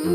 The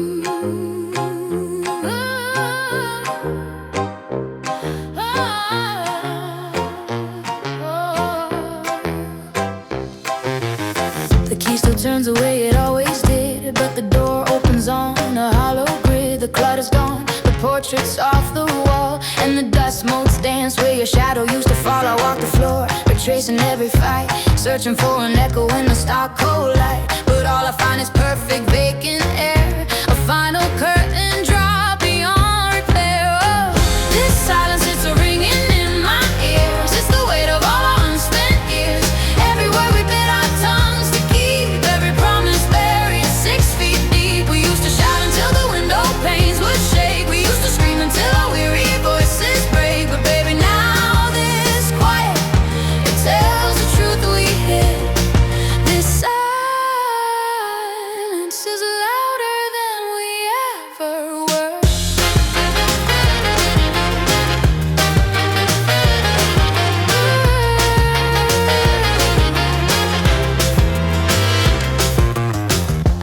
key still turns the way it always did, but the door opens on a hollow grid. The clutter's gone, the portrait's off the wall, and the dust motes dance where your shadow used to fall. I walk the floor, retracing every fight, searching for an echo in the stark cold light. But all I find is perfect vacant air, a final curtain drop beyond repair. Oh, this silence, it's a ringing in my ears. It's the weight of all our unspent years. Every word we bit our tongues to keep, every promise buried 6 feet deep. We used to shout until the window panes would shake. We used to scream until our weary voices break. But baby, now this quiet, it tells the truth we hid. This silence is louder than we ever were.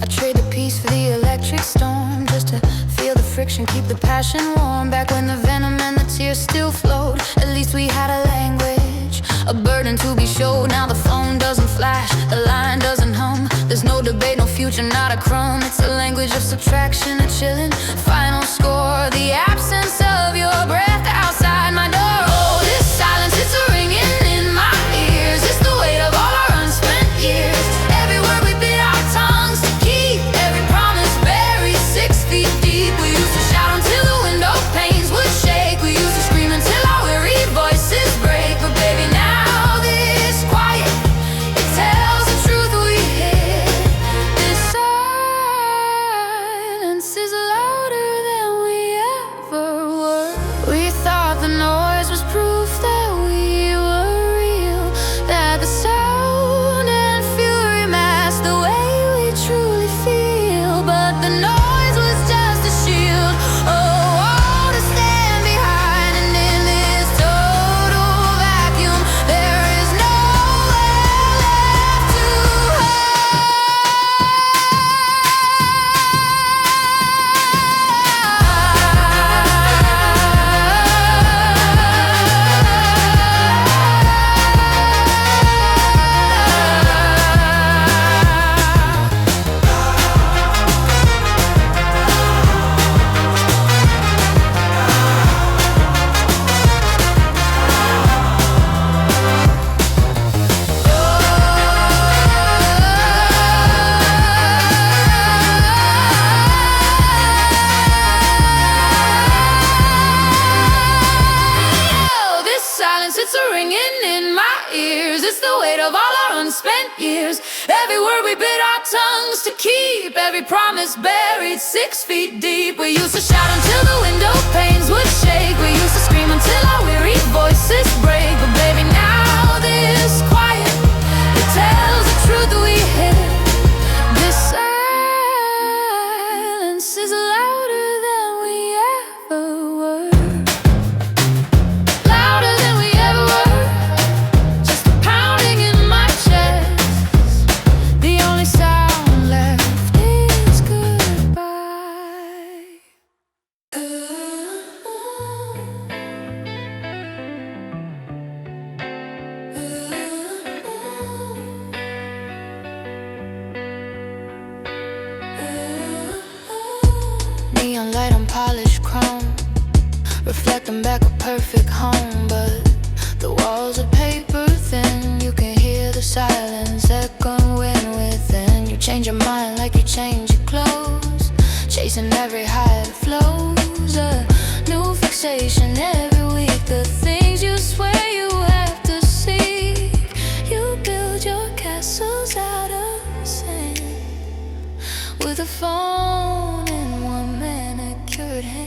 I trade the peace for the electric storm, just to feel the friction, keep the passion warm. Back when the venom and the tears still flowed, at least we had a language, a burden to be showed. Now the phone doesn't flash, the line doesn't hum. There's no debate, no future, not a crumb. It's a language of subtraction, a chilling final score. The absence of your breath outside my door. Oh, this silence, it's a ringing in my ears. It's the weight of all our unspent years. Every word we bit our tongues to keep, every promise buried 6 feet deep. We used to shout until the window panes would shake. We used to scream until our weary voices break. But baby, now this quiet, it tells the truth we hid. This silence is louder than we ever were. We thought the noise was proof that we were real, that the sound and fury masked the way we truly feel. But the noise was just a shield, oh, to stand behind. And in this total vacuum, there is nowhere left to it's a ringing in my ears. It's the weight of all our unspent years. Every word we bit our tongues to keep, every promise buried 6 feet deep. We used to shout until the window panes would shake. We used to scream until our weary voices break. But baby, now this quiet, it tells the truth we hid. This silence is louder than we ever were. Louder than we ever were. Just a pounding in my chest. The only sound left is goodbye. Neon light on polished chrome, reflecting back a perfect home. But the walls are paper thin, you can hear the silence echoing within. You change your mind like you change your clothes, chasing every high that flows. A new fixation every week, the things you swear you have to seek. You build your castles out of sand, with a phone in one manicured hand.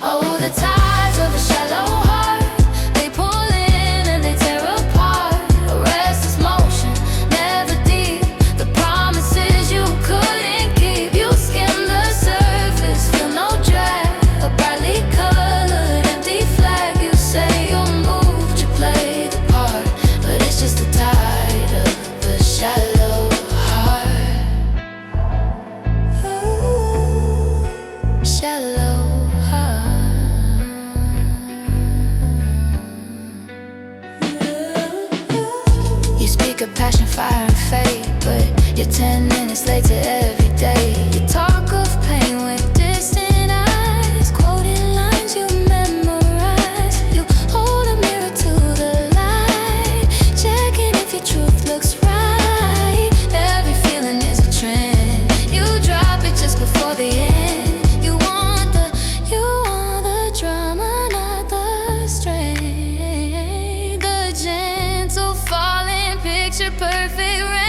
Oh, the tides of a shallow heart, they pull in and they tear apart. A restless motion, never deep. The promises you couldn't keep. You skim the surface, feel no drag. A brightly colored empty flag. You say you'll move to play the part, but it's just the tide of a shallow heart. You're 10 minutes late to every day. You talk of pain with distant eyes, quoting lines you memorize. You hold a mirror to the light, checking if your truth looks right. Every feeling is a trend. You drop it just before the end. You want the drama, not the strain. The gentle falling, picture perfect rain.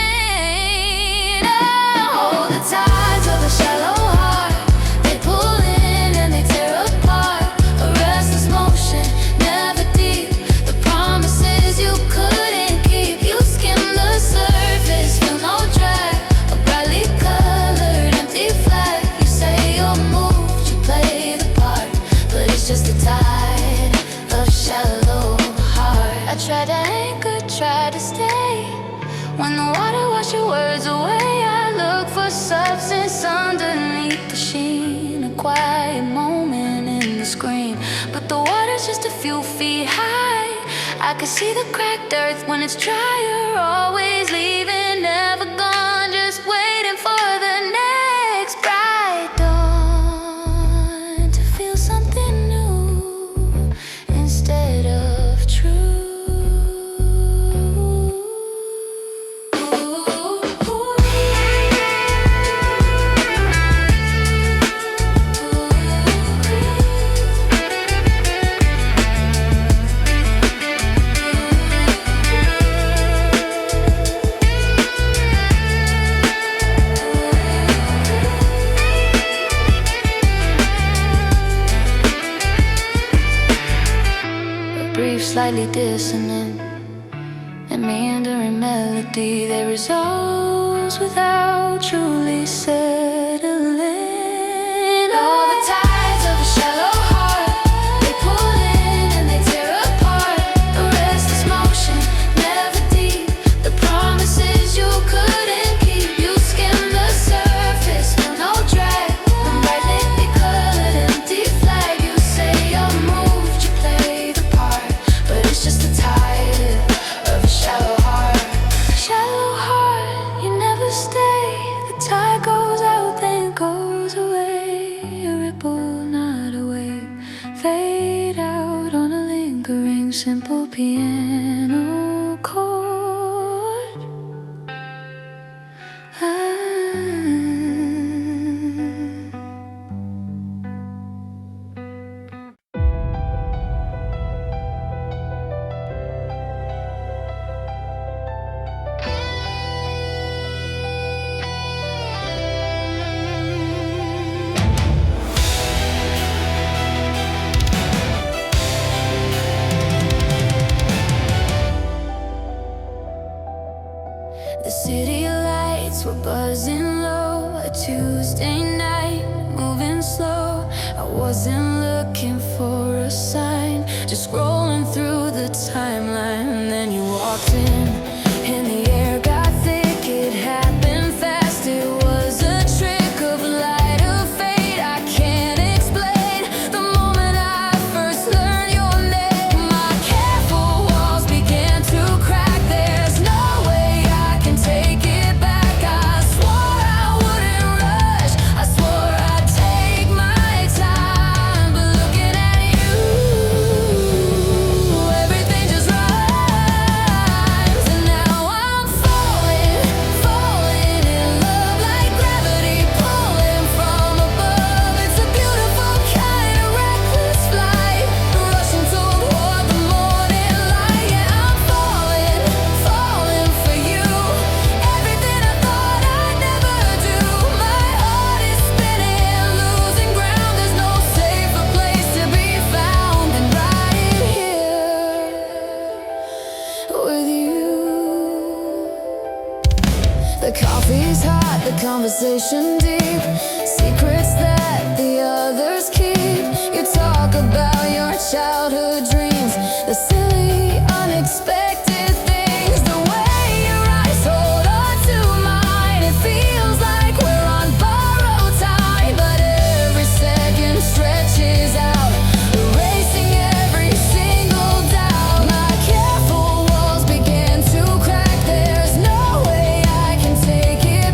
Oh, the tides of a shallow heart, they pull in and they tear apart. A restless motion, never deep. The promises you couldn't keep. You skim the surface, feel no drag. A brightly colored empty flag. You say you're moved, you play the part, but it's just a tide of shallow heart. I tried to anchor, tried to stay. When the water washed your words away, I look for substance underneath the sheen. A quiet moment in the screen, but the water's just a few feet high. I can see the cracked earth when it's drier. Always leaving, never gone, just waiting for the next bright dawn to feel something new instead of true. Brief, slightly dissonant, and meandering melody that resolves without truly settling. All the tides of a shallow heart, they pull in and they tear apart. A restless motion, never deep. The promises you couldn't keep. You skim the surface, feel no drag. A brightly colored empty flag. You say you're moved, you play the part, but it's just a tide of a shallow heart. Shallow heart, you never stay. The tide goes out, then goes away. A ripple, not a wave. Fade out on a lingering simple piano chord. The city lights were buzzing low. A Tuesday night, moving slow. I wasn't looking for a sign, just scrolling through the timeline. And then you walked in, and the air got thick. It happened fast. It was a trick of light, of fate. I can't explain. The moment I first learned your name, my careful walls began to crack. There's no way I can take it back. I swore I wouldn't rush. I swore I'd take my time. But looking at you, everything just rhymes. And now I'm falling, falling in love like gravity pulling from above. It's a beautiful kind of reckless flight, rushing toward the morning light. Yeah, I'm falling, falling for you. Everything I thought I'd never do. My heart is spinning, losing ground. There's no safer place to be found than right here with you. The coffee's hot, the conversation deep. Secrets that the others keep. You talk about your childhood dreams, the silly, unexpected things. The way your eyes hold on to mine, it feels like we're on borrowed time. But every second stretches out, erasing every single doubt. My careful walls begin to crack. There's no way I can take it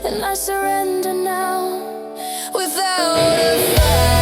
and I surrender now without a fight.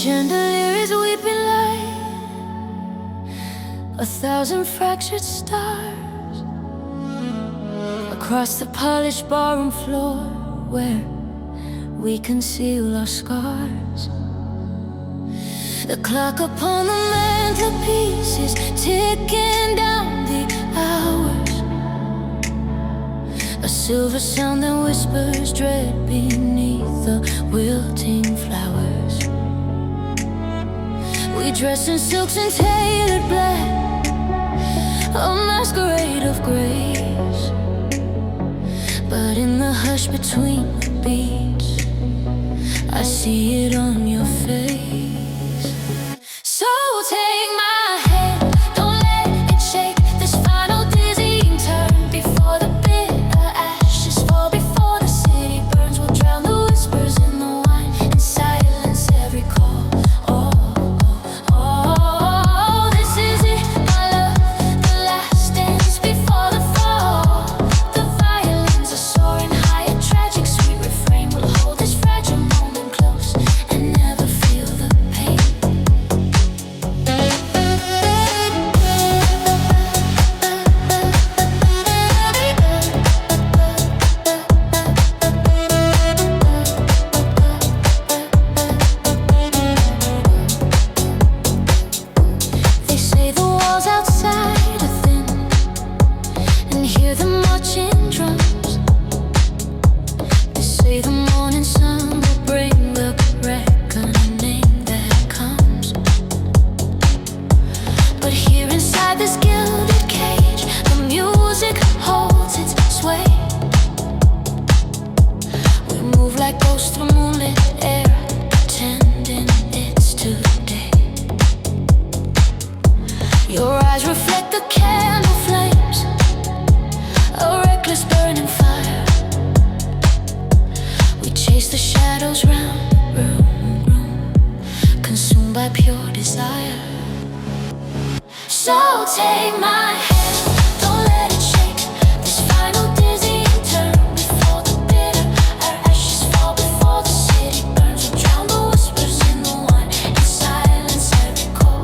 Chandelier is weeping light, 1,000 fractured stars across the polished ballroom floor where we conceal our scars. The clock upon the mantelpiece is ticking down the hours, a silver sound that whispers dread beneath the wilting flowers. We dress in silks and tailored black, a masquerade of grace. But in the hush between the beats, I see it on your face. So take my hand, don't let it shake. This final dizzying turn before the bitter ashes fall, before the city burns. We'll drown the whispers in the wine and silence every call. Your eyes reflect the candle flames, a reckless burning fire. We chase the shadows round the room, consumed by pure desire. So take my hand, don't let it shake. This final dizzying turn before the bitter ashes fall, before the city burns. We drown the whispers in the wine and silence every call.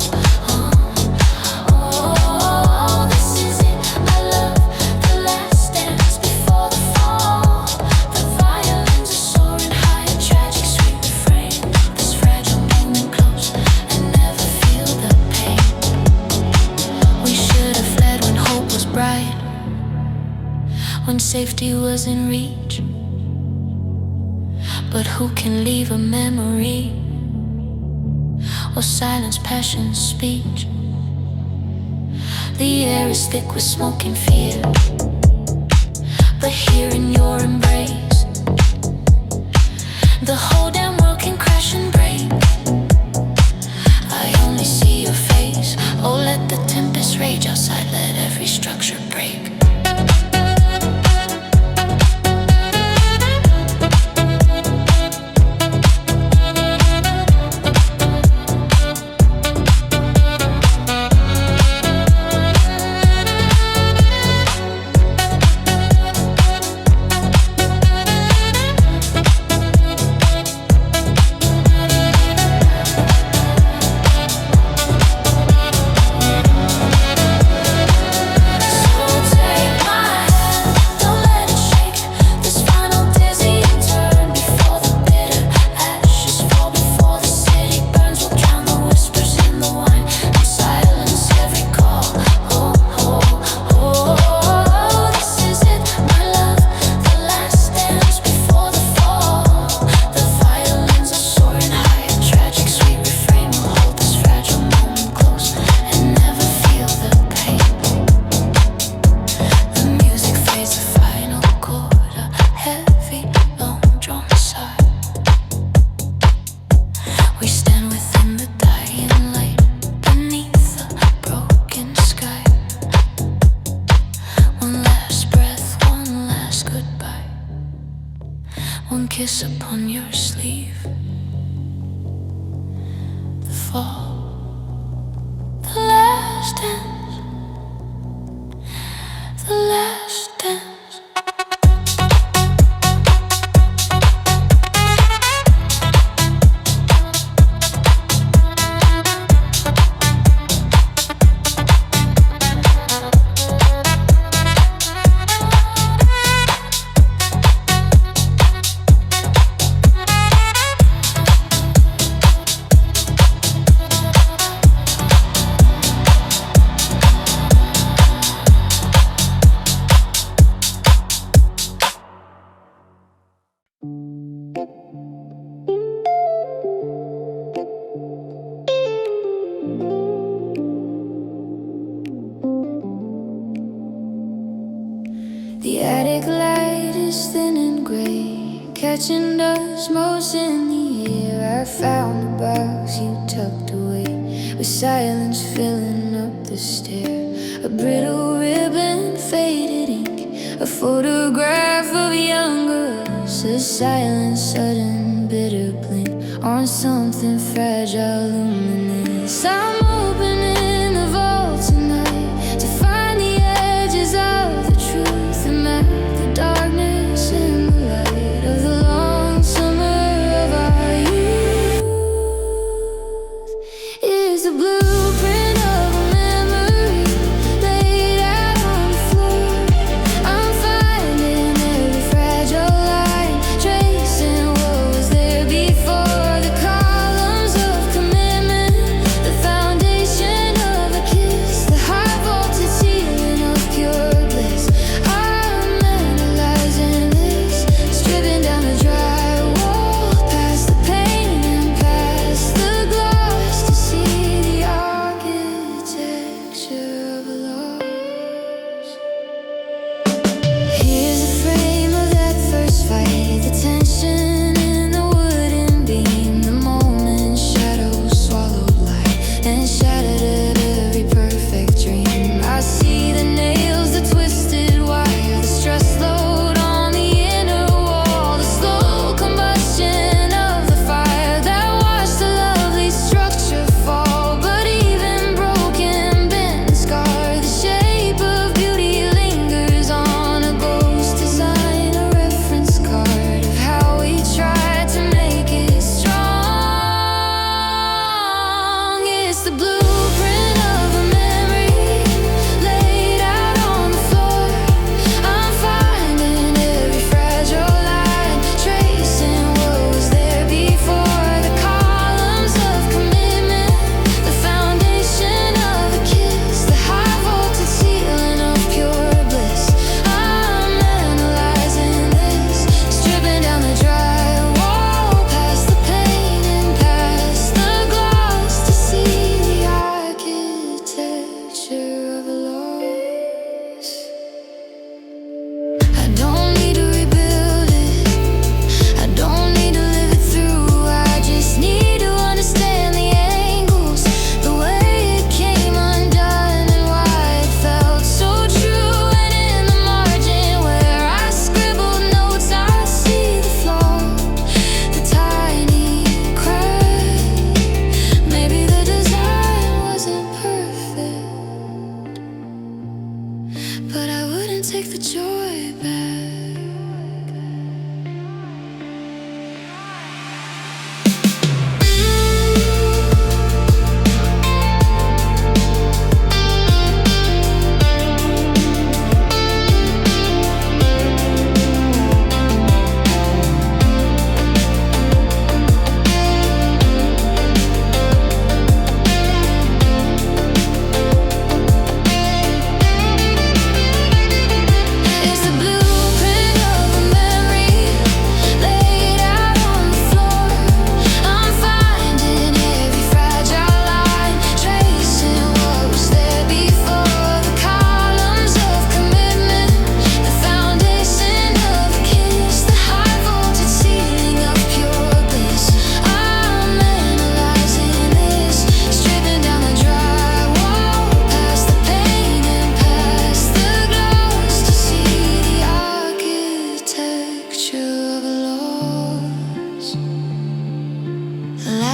This is it, my love, the last dance before the fall. The violins are soaring high, a tragic sweet refrain. This fragile moment close and never feel the pain. We should have fled when hope was bright, when safety was in reach. But who can leave a memory or silence passion's speech? The air is thick with smoke and fear, but here in your embrace, the whole damn world can crash and break. I only see your face. Oh, let the tempest rage outside, let every structure break. your sleeve. The fall, the last dance, the last dance. The attic light is thin and gray, catching dust most in the air. I found the box you tucked away, with silence filling up the stair. A brittle ribbon, faded ink, a photograph of younger us. A silent, sudden, bitter blink on something fragile, luminous. I'm opening the vault tonight to find the edges of the truth and map the darkness in the light of the long summer of our youth. Is the blueprint of a memory laid out on the floor. I'm finding every fragile line, tracing what was there before. The columns of commitment, the foundation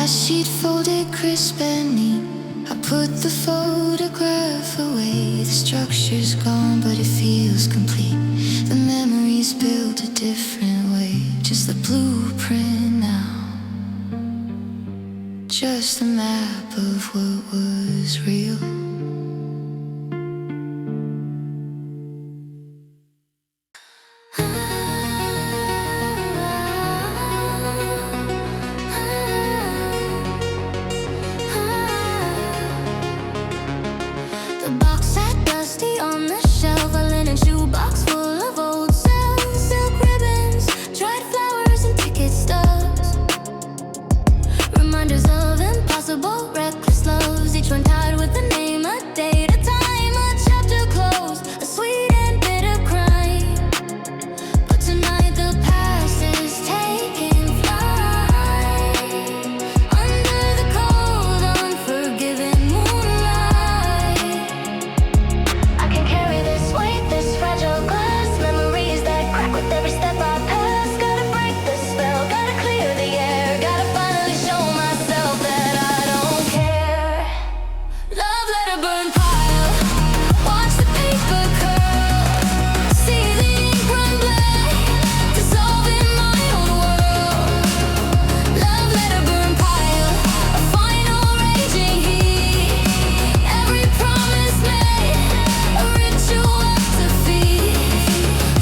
sheet folded crisp and neat. I put the photograph away. The structure's gone, but it feels complete. The memories built a different way. Just the blueprint now, just a map of what was real. The box sat dusty on the shelf, a linen shoebox full of old cells, silk ribbons, dried flowers, and ticket stubs. Reminders of impossible, reckless loves, each one tied with a name, a date, a time, a chapter closed, a sweet and bitter crime. But tonight the past is taking flight under the cold, unforgiving moonlight. I can carry this weight, this fragile glass, memories that crack with every step I pass. Gotta break the spell, gotta clear the air, gotta finally show myself that I don't care. Love letter burn pile, watch the paper curl, see the ink run black, dissolve in my own world. Love letter burn pile, a final raging heat, every promise made, a ritual to feed.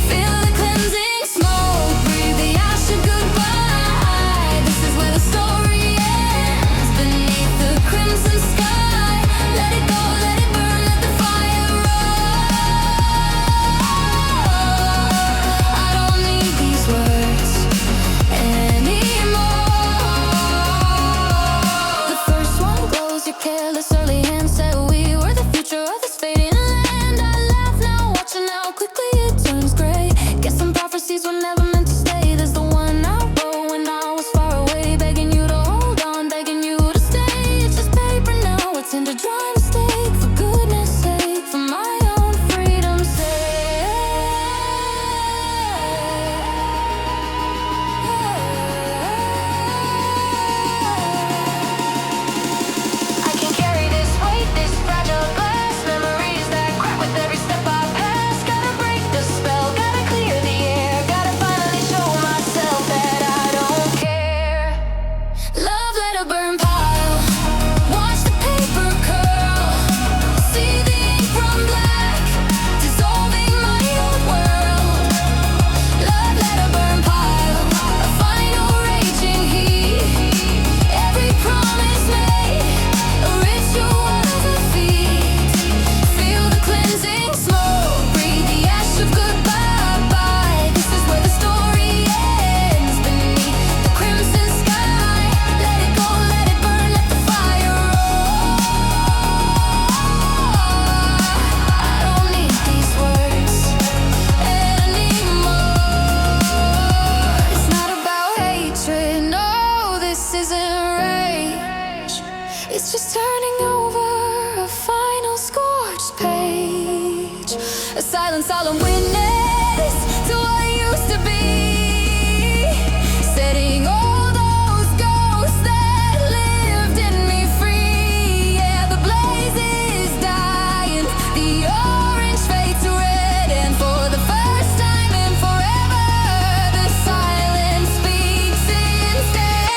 Feel the cleansing smoke, breathe the ash of goodbye. This is where the story ends, beneath the crimson sky. Let it go, let it burn, let the fire roll. I don't need these words anymore. The first one glows, your careless early hand said we were the future of this fading land. I laugh now, watching how quickly it turns gray. Guess some prophecies were never meant to stay. There's the one I wrote when I was far away, begging you to hold on, begging you to stay. It's just paper now, it's in the dry mistake. For goodness sake, for my own freedom's sake. I can carry this weight, this fragile glass, memories that crack with every step I pass. Gotta break the spell, gotta clear the air, gotta finally show myself that I don't care. Love letter burn pile, watch the paper curl, see the ink run black, dissolving my old world. Love letter burn pile, a final raging heat, every promise made, a ritual to feed. Feel the cleansing smoke, breathe the ash of goodbye. This is where the story ends, beneath the crimson sky. Let it go, let it burn, let the fire roll. I don't need these words anymore. It's not about hatred, no, this isn't rage. It's just turning over a final scorched page, a silent, solemn witness to what used to be, setting all those ghosts that lived in me free. Yeah, the blaze is dying, the orange fades to red, and for the first time in forever, the silence speaks instead.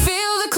Feel the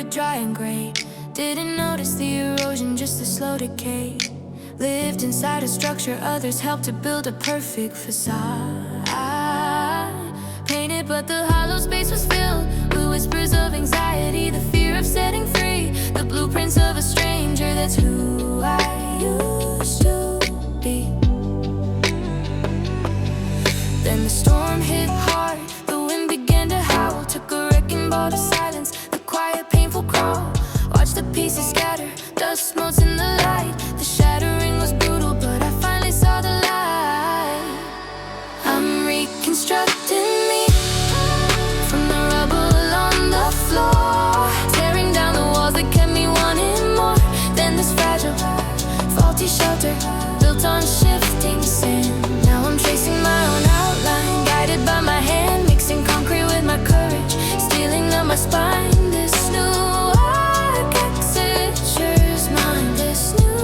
dry and gray. Didn't notice the erosion, just the slow decay. Lived inside a structure others helped to build a perfect facade. Painted but the hollow space was filled with whispers of anxiety, the fear of setting free, the blueprints of a stranger. That's who I used to be. Then the storm hit hard, the wind began to howl, took a wrecking ball to silence the quiet, painful crawl. Watched the pieces scatter, dust motes in the light. The shattering was brutal, but I finally saw the light. I'm reconstructing me from the rubble on the floor, tearing down the walls that kept me wanting more than this fragile, faulty shelter built on shifting sand. Now I'm tracing my own outline, guided by my hand, mixing concrete with my courage, stealing up my spine. This new architecture's mine. This new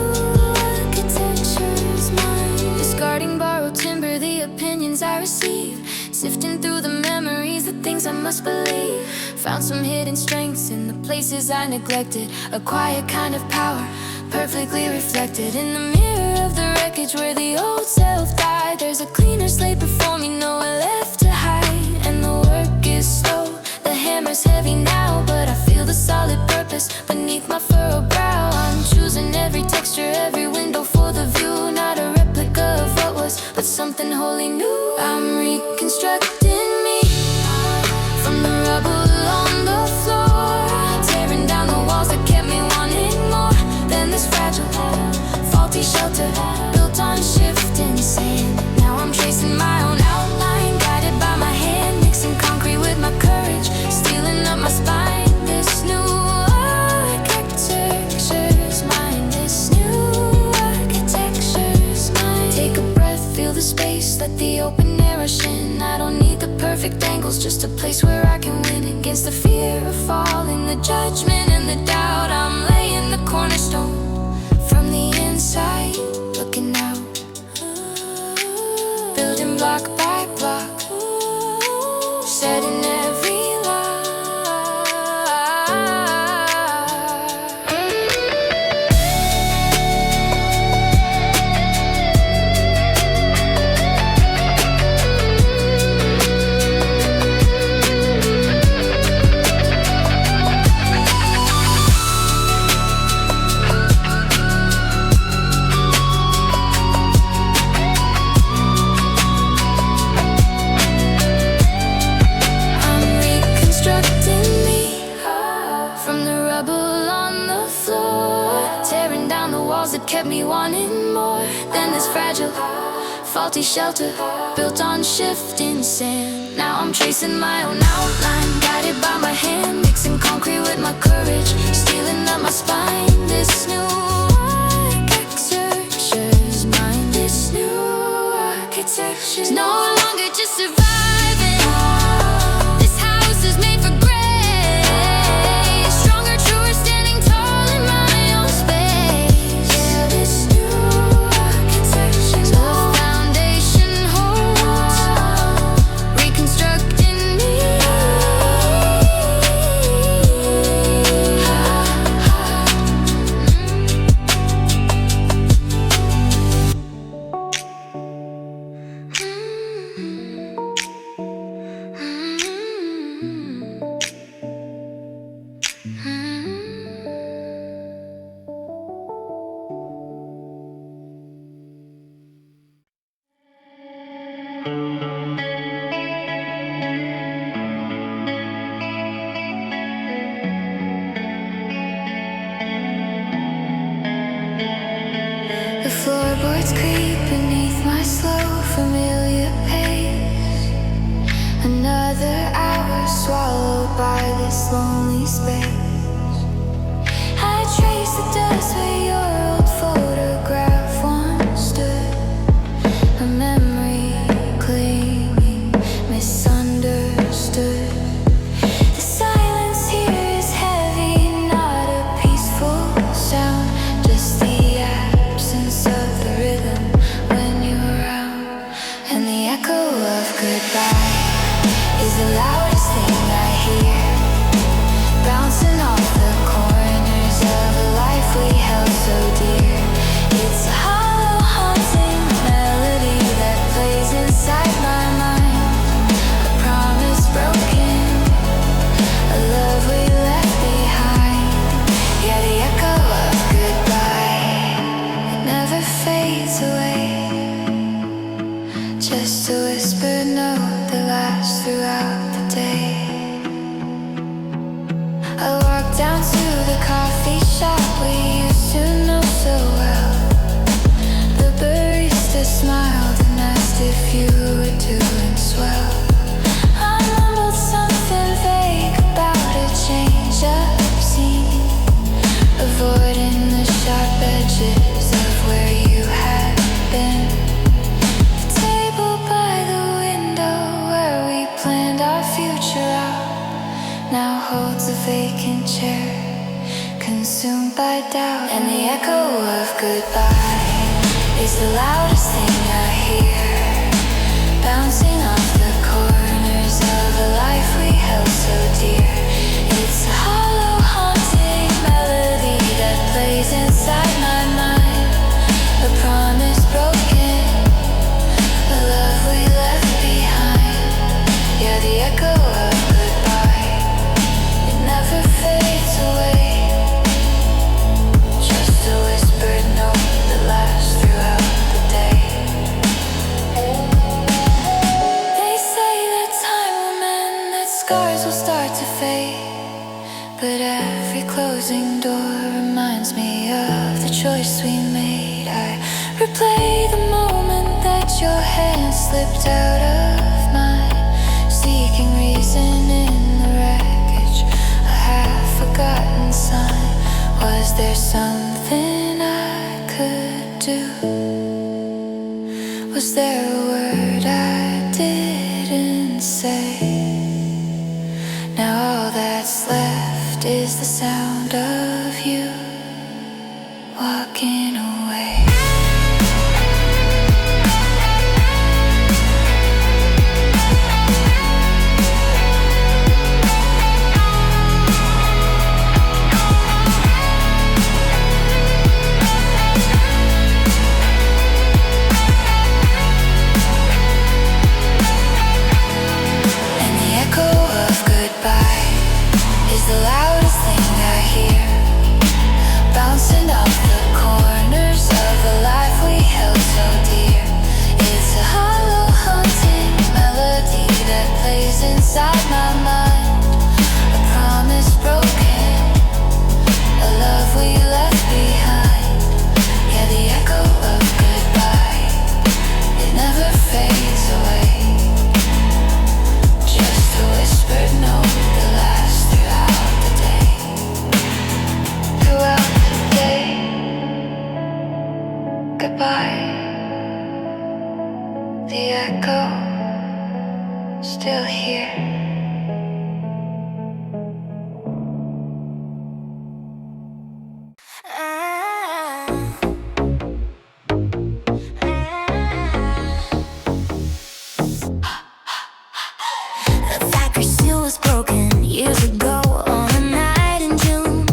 architecture's mine. Discarding borrowed timber, the opinions I receive, sifting through the memories, the things I must believe. Found some hidden strengths in the places I neglected, a quiet kind of power, perfectly reflected in the mirror of the wreckage where the old self died. There's a cleaner slate before me, nowhere left to hide. And the work is slow, the hammer's heavy now, but I feel the solid purpose beneath my furrowed brow. I'm choosing every texture, every window for the view, not a replica of what was, but something wholly new. I'm reconstructing me from the rubble on the floor, tearing down the walls that kept me wanting more than this fragile, faulty shelter built on shifting sand. Now I'm tracing my own outline, guided by my hand, mixing concrete with my courage, stealing up my spine. This new architecture's mine. This new architecture's mine. Take a breath, feel the space, let the open air rush in. I don't need the perfect angles, just a place where I can win against the fear of falling, the judgment and the doubt. I'm laying the cornerstone from the inside, looking out, building block by block, setting every line. That kept me wanting more than this fragile, faulty shelter built on shifting sand. Now I'm tracing my own outline, guided by my hand, mixing concrete with my courage, stealing up my spine. This new architecture's mine. This new architecture's no longer just surviving. This house is made for grace, stronger, truer, standing tall in my own space. The floorboards creep beneath my slow, familiar pace. Another hour swallowed by this lonely space. I trace the dust where your old photograph once stood, a memory clinging, misunderstood. The silence here is heavy, not a peaceful sound, just the absence of the rhythm when you're around. And the echo of goodbye is the loudest thing I hear, bouncing throughout the day. I walked down to the coffee shop we used to know so well. The barista smiled and asked if you were doing swell. I mumbled something vague about a change of scene, avoiding the sharp edges of where you had been. The table by the window where we planned our future out now holds a vacant chair, consumed by doubt. And the echo of goodbye is the loudest thing I hear, bouncing off the corners of a life we held so dear. It's a hollow, haunting melody that plays inside my mind, a promise broken, a love we left behind. Yeah, the echo of goodbye, it never fades away, just a whispered note that lasts throughout the day. They say that time will mend, that scars will start to fade, but every closing door reminds me of the choice we made. I replay the moment that your hand slipped out of mine, seeking reason in the wreckage, a half-forgotten sign. Was there something I could do? Was there a word I didn't say? Now all that's left is the sound of you walking away. And the echo of goodbye is the loudest thing I hear, bouncing off the corners of a life we held so dear. It's a hollow, haunting melody that plays inside my mind, a promise broken, a love we left behind. Yeah, the echo of goodbye, it never fades away, just a whispered note that lasts throughout the day. Throughout the day, goodbye. The echo still here. The factory seal was broken years ago on a night in June.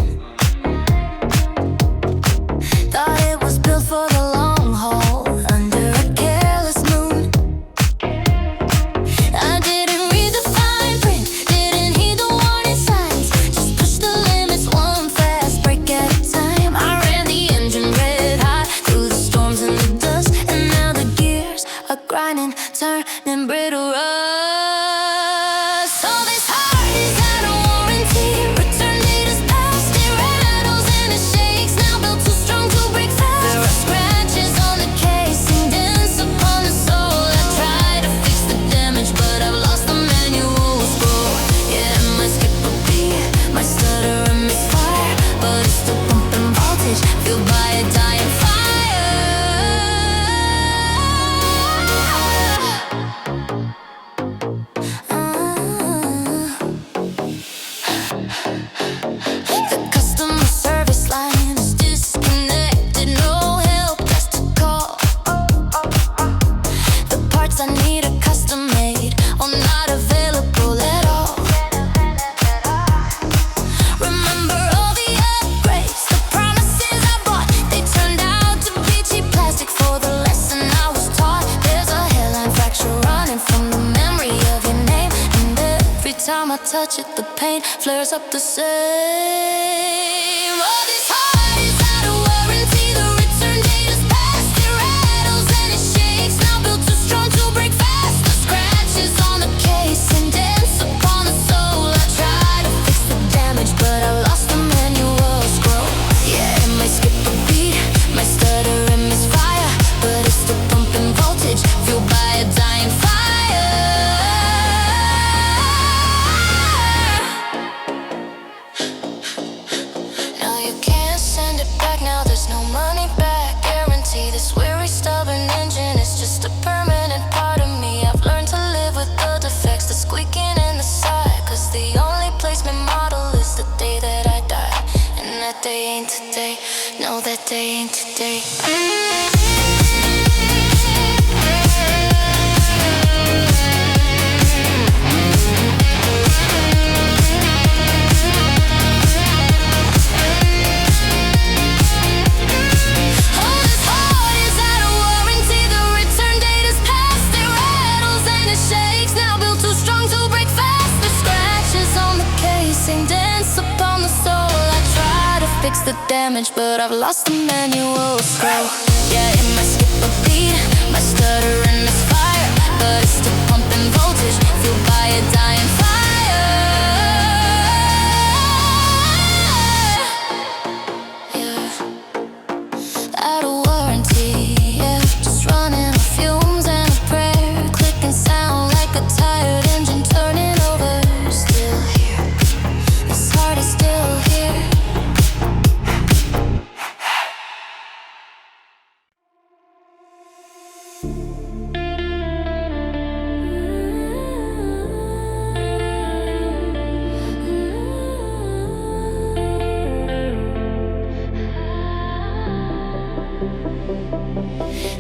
Thought it was built for the long haul under a careless moon. I didn't read the fine print, didn't heed the warning signs, just pushed the limits one fast break at a time. I ran the engine red hot through the storms and the dust, and now the gears are grinding, turning brittle rust. So this heart is out of warranty, return date is past, it rattles and it shakes, now built too strong to break fast. There are scratches on the casing, dents upon the soul. I tried to fix the damage, but I've lost the manual scroll. Yeah, my skip a beat, my stutter and misfire, but it's still pumping voltage, fueled by a dying fire. The customer service line is disconnected, no help, just a call. The parts I need are custom made or not available at all. Remember all the upgrades, the promises I bought, they turned out to be cheap plastic for the lesson I was taught. There's a hairline fracture running from the memory of your name, and every time I touch it, the pain flares up the same. Oh, this heart is out of warranty, the return date is past, it rattles and it shakes, now built too strong to break fast. The scratches on the case and day ain't today. No, that day ain't today. Fix the damage, but I've lost the manual scroll. Yeah, it might skip a beat, might stutter and misfire, but it's still pumping voltage, fueled by a dying fire. Yeah, out of warranty, yeah, just running on fumes and a prayer, clicking sound like a tired engine turning over. Still here, this heart is still here.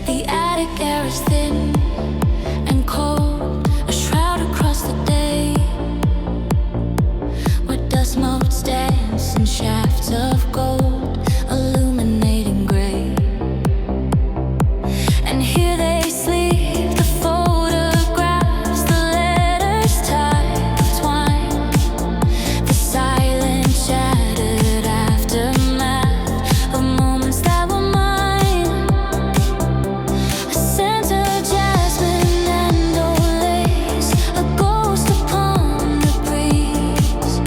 The attic air is thin and cold, a shroud across the day, where dust motes dance in shafts of gold, illuminating gray. And here they sleep, the photographs, the letters tied with twine, the silent shattered aftermath of moments that were mine. A scent of jasmine and olays, a ghost upon the breeze.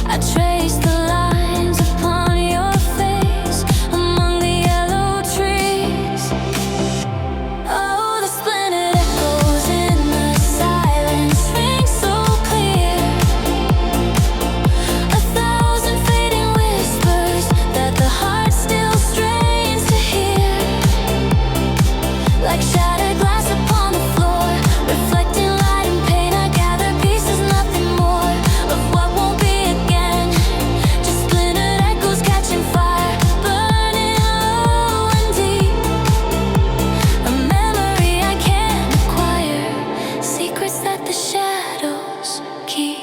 I trace the lines upon your face among the yellow trees. Oh, the splintered echoes in the silence ring so clear. 1,000 fading whispers that the heart still strains to hear. Like shattered glass upon the floor, reflecting light and pain, I gather pieces, nothing more of what won't be again. Just splintered echoes catching fire, burning low and deep. A memory I can't acquire, secrets that the shadows keep.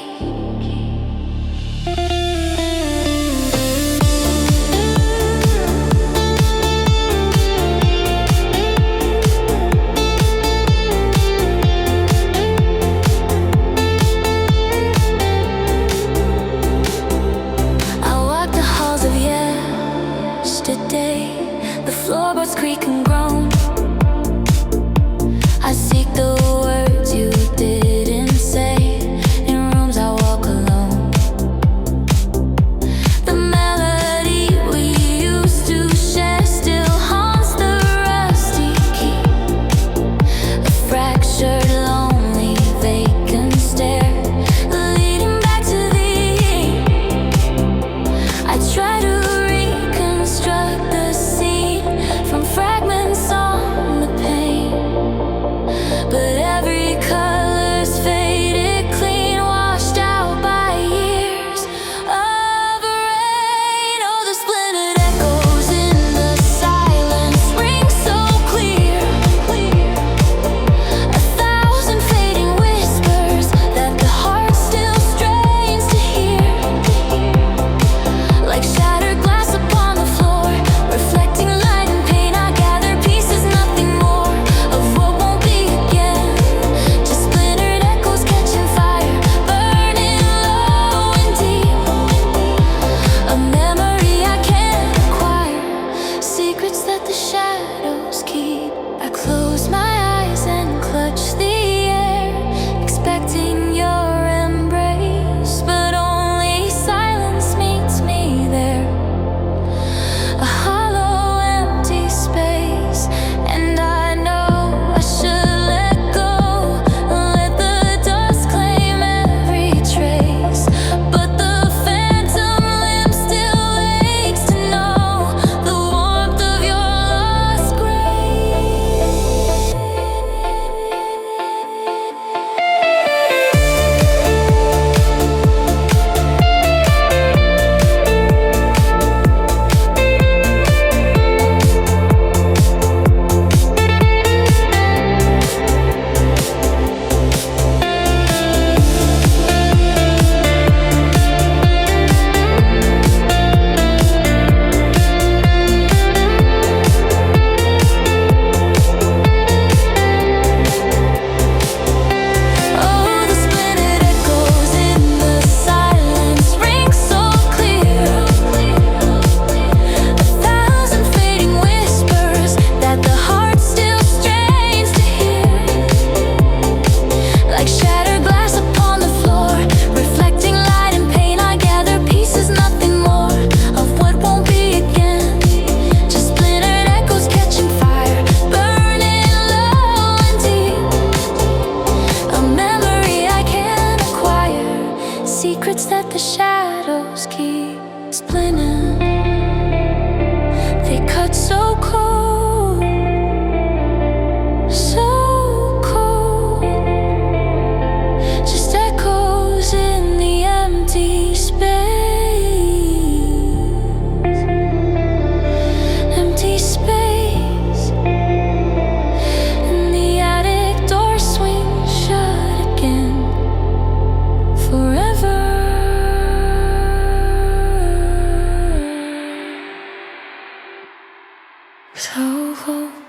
I walk the halls of yesterday, the floorboards creak and groan. I seek the words you didn't say in rooms I walk alone. The melody we used to share still haunts the rusty key. A fractured, lonely, vacant stare leading back to thee. I try to reconstruct the scene from fragments on the pane, but every color's faded clean, washed out by years of rain. Oh, the splintered echoes in the silence ring so clear. 1,000 fading whispers that the heart still strains to hear. Like shattered glass upon the floor, reflecting light and pain, I gather pieces, nothing more of what won't be again. Just splintered echoes catching fire, burning low and deep. A memory I can't acquire, secrets that the shadows keep. I close my eyes and clutch the air, expecting your embrace, but only silence meets me there. A hollow, empty space, and I know I should let go, let the dust claim every trace. But the phantom limb still aches to know the warmth of your lost grace. Soho.